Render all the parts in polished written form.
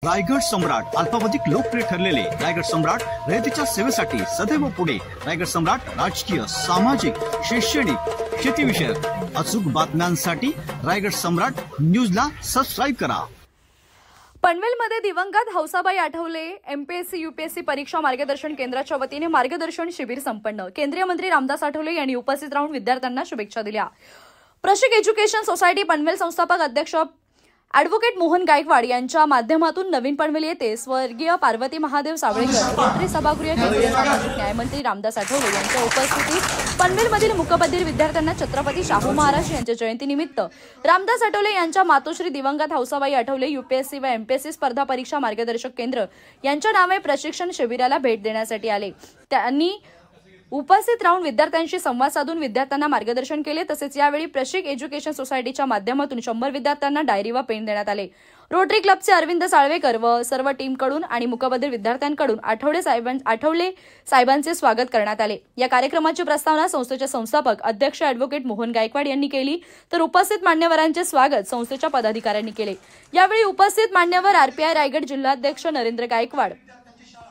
रायगड सम्राट अल्पावधीत लोकप्रिय ठरलेले रायगड सम्राट रयतेच्या सेवेसाठी सदैव पुढे। रायगड सम्राट राजकीय, सामाजिक, शैक्षणिक, शेतीविषयक अचूक बातम्यांसाठी रायगड सम्राट न्यूजला सबस्क्राईब करा। पनवेलमध्ये दिवंगत हौसाबाई आठवले एमपीएससी यूपीएससी परीक्षा मार्गदर्शन केंद्राच्या वतीने मार्गदर्शन शिबिर संपन्न। केंद्रीय मंत्री रामदास आठवले यांनी उपस्थित राहून विद्यार्थ्यांना शुभेच्छा दिल्या। प्रशिक एज्युकेशन सोसायटी पनवेल संस्थापक अध्यक्ष ॲडव्होकेट मोहन गायकवाड यांच्या माध्यमातून नवीन पनवेल येथे स्वर्गीय पार्वती महादेव सावळेकर मंत्री सभागृह केंद्रीय सामाजिक न्यायमंत्री रामदास आठवले यांच्या उपस्थितीत पनवेलमधील मुकबधीर विद्यार्थ्यांना छत्रपती शाहू महाराज यांच्या जयंतीनिमित्त रामदास आठवले यांच्या मातोश्री दिवंगत हौसाबाई आठवले यूपीएससी व एमपीएससी स्पर्धा परीक्षा मार्गदर्शक केंद्र यांच्या नावे प्रशिक्षण शिबिराला भेट देण्यासाठी आले। त्यांनी उपस्थित राहून विद्यार्थ्यांशी संवाद साधून विद्यार्थ्यांना मार्गदर्शन केले। तसेच यावेळी प्रशिक एज्युकेशन सोसायटीच्या माध्यमातून 100 विद्यार्थ्यांना डायरी व पेन देण्यात आले। रोटरी क्लबचे अरविंद साळवेकर व सर्व टीमकडून आणि मुकबधीर विद्यार्थ्यांकडून आठवले साहेबांचे स्वागत करण्यात आले। या कार्यक्रमाची प्रस्तावना संस्थेचे संस्थापक अध्यक्ष ॲडव्होकेट मोहन गायकवाड यांनी केली, तर उपस्थित मान्यवरांचे स्वागत संस्थेच्या पदाधिकाऱ्यांनी केले। यावेळी उपस्थित मान्यवर आरपीआय रायगड जिल्हाध्यक्ष नरेंद्र गायकवाड,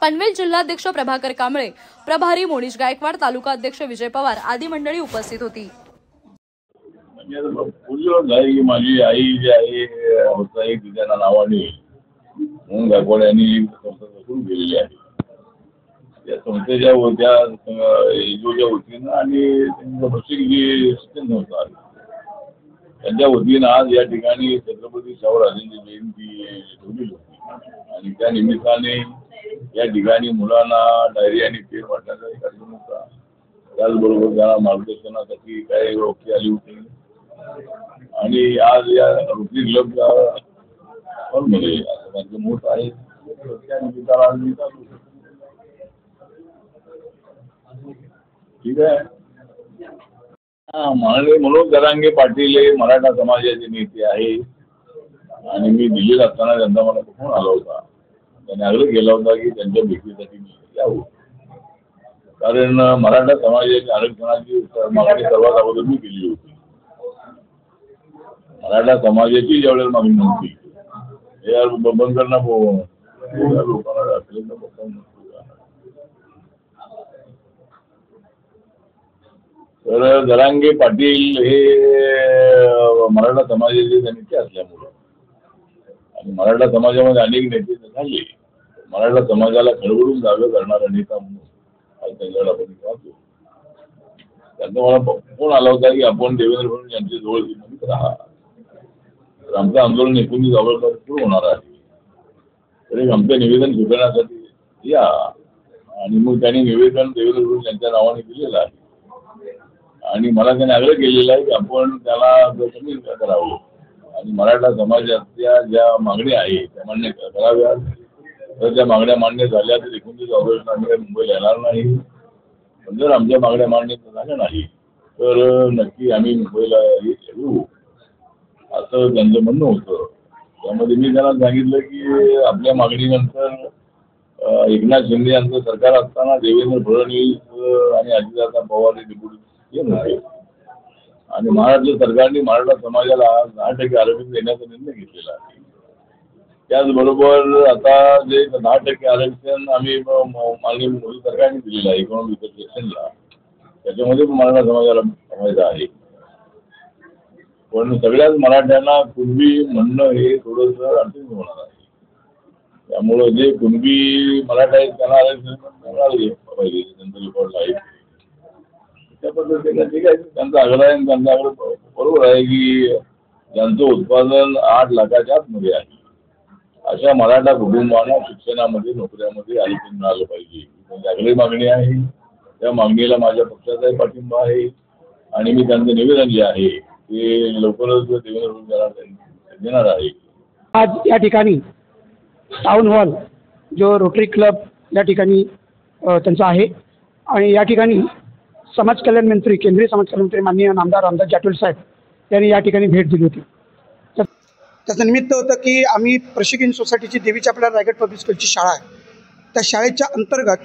पनवेल जिल्हाध्यक्ष प्रभाकर कांबळे, प्रभारी मोनिश गायकवाड, तालुका अध्यक्ष विजय पवार आदी मंडळी उपस्थित होती। माझी आई जी आहे होता एक तिच्या नावाने मोहन गायकवाड यांनी संस्था सुरू केलेली आहे। त्या संस्थेच्या एजोच्या वतीनं आणि प्रशिक जी शिक्षण संस्था त्यांच्या वतीनं आज या ठिकाणी छत्रपती शाहू राजांची जयंती ठेवलेली होती आणि त्या निमित्ताने या ठिकाणी मुलांना डायरी आणि पेन वाटण्याचा एक कार्यक्रम होता। त्याचबरोबर त्यांना मार्गदर्शनासाठी काही रोखी आली होती आणि आज या रोटरी क्लबच्या हॉलमध्ये असा कार्यक्रम होत आहे। त्या निमित्ताला मी चालू ठीक आहे। माननीय मनोज जरांगे पाटील हे मराठा समाजाचे नेते आहे आणि मी दिल्लीत असताना त्यांचा मला फोन आला होता। त्यांनी आग्रह केला होता की त्यांच्या भेटीसाठी मी यावं, कारण मराठा समाजाच्या आरक्षणाची मागणी सर्वात अगोदर मी केली होती। मराठा समाजाची ज्यावेळेस मागणी नव्हती हे बंद करणं लोकांना तर जरांगे पाटील हे मराठा समाजाचे नेते असल्यामुळे आणि मराठा समाजामध्ये अनेक नेते झाले, मराठा समाजाला खळबळून जागा करणारा नेता म्हणून आज त्यांच्याकडे आपण पाहतो। त्यांचा मला फोन आला होता की आपण देवेंद्र फडणवीस यांच्या जवळ निमित्त राहा, तर आमचं आंदोलन 19 ऑगस्टला सुरू होणार आहे, तरी आमचं निवेदन स्वीकारण्यासाठी या। आणि मग त्यांनी निवेदन देवेंद्र फडणवीस यांच्या नावाने दिलेलं आहे आणि मला त्याने आग्रह केलेला आहे की आपण त्याला कमी करावं आणि मराठा समाजाच्या ज्या मागण्या आहेत त्या मान्य कराव्यात। तर त्या मागण्या मान्य झाल्या तर 19 ऑगस्टला आम्ही मुंबईला येणार नाही, पण जर आमच्या मागण्या मान्य झाल्या नाही तर नक्की आम्ही मुंबईला येऊ असं त्यांचं म्हणणं होतं। त्यामध्ये मी त्यांना सांगितलं की आपल्या मागणीनंतर एकनाथ शिंदे यांचं सरकार असताना देवेंद्र फडणवीस आणि अजितदादा पवार हे डेप्युटी सीएम होते आणि महाराष्ट्र सरकारने मराठा समाजाला 10% आरक्षण देण्याचा निर्णय घेतलेला आहे। त्याचबरोबर आता जे 10% आरक्षण आम्ही माननीय मोदी सरकारने दिलेलं आहे इकॉनॉमिक सेक्शनला, त्याच्यामध्ये मराठा समाजाला फायदा आहे। पण सगळ्याच मराठ्यांना कुणबी म्हणणं हे थोडंसं अडचणीचं होणार आहे। त्यामुळं जे कुणबी मराठा आहेत त्यांना आरक्षण पाहिजे, त्यांचं रेकॉर्डला आहे त्या पद्धतीने ठीक आहे। त्यांचा आग्रह आहे, त्यांचा आग्रह बरोबर आहे की ज्यांचं उत्पादन 8 लाखाच्या आतमध्ये आहे अशा मराठा कुटुंबांना शिक्षणामध्ये नोकऱ्यामध्ये आरक्षण मिळालं पाहिजे, त्यांची आग्रही मागणी आहे। त्या मागणीला माझ्या पक्षाचाही पाठिंबा आहे आणि मी त्यांचं निवेदन जे आहे ते लवकरच देणार आहे। आज या ठिकाणी टाउन हॉल जो रोटरी क्लब या ठिकाणी त्यांचा आहे आणि या ठिकाणी समाज कल्याण मंत्री, केंद्रीय समाज कल्याण मंत्री माननीय नामदार रामदास आठवले साहेब यांनी या ठिकाणी भेट दिली होती। त्याचं निमित्त होतं की आम्ही प्रशिक सोसायटीची देवीच्या आपल्या रायगड पब्लिक स्कूलची शाळा आहे, त्या शाळेच्या अंतर्गत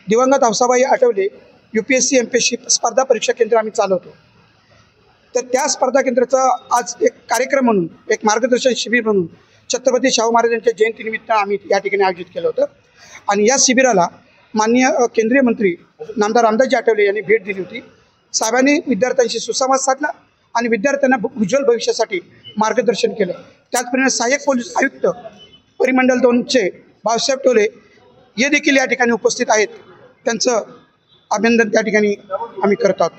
दिवंगत हौसाबाई आठवले यूपीएससी एमपीएससी स्पर्धा परीक्षा केंद्र आम्ही चालवतो। तर त्या स्पर्धा केंद्राचा आज एक कार्यक्रम म्हणून, एक मार्गदर्शन शिबिर म्हणून छत्रपती शाहू महाराजांच्या जयंतीनिमित्त आम्ही या ठिकाणी आयोजित केलं होतं आणि या शिबिराला माननीय केंद्रीय मंत्री नामदार रामदासजी आठवले यांनी भेट दिली होती. साहेबांनी विद्यार्थ्यांशी सुसंवाद साधला आणि विद्यार्थ्यांना उज्ज्वल भविष्यासाठी मार्गदर्शन केलं. त्याचप्रमाणे सहाय्यक पोलीस आयुक्त परिमंडल 2चे भाऊसाहेब टोले हे देखील या ठिकाणी उपस्थित आहेत. त्यांचं अभिनंदन त्या ठिकाणी आम्ही करत आहोत.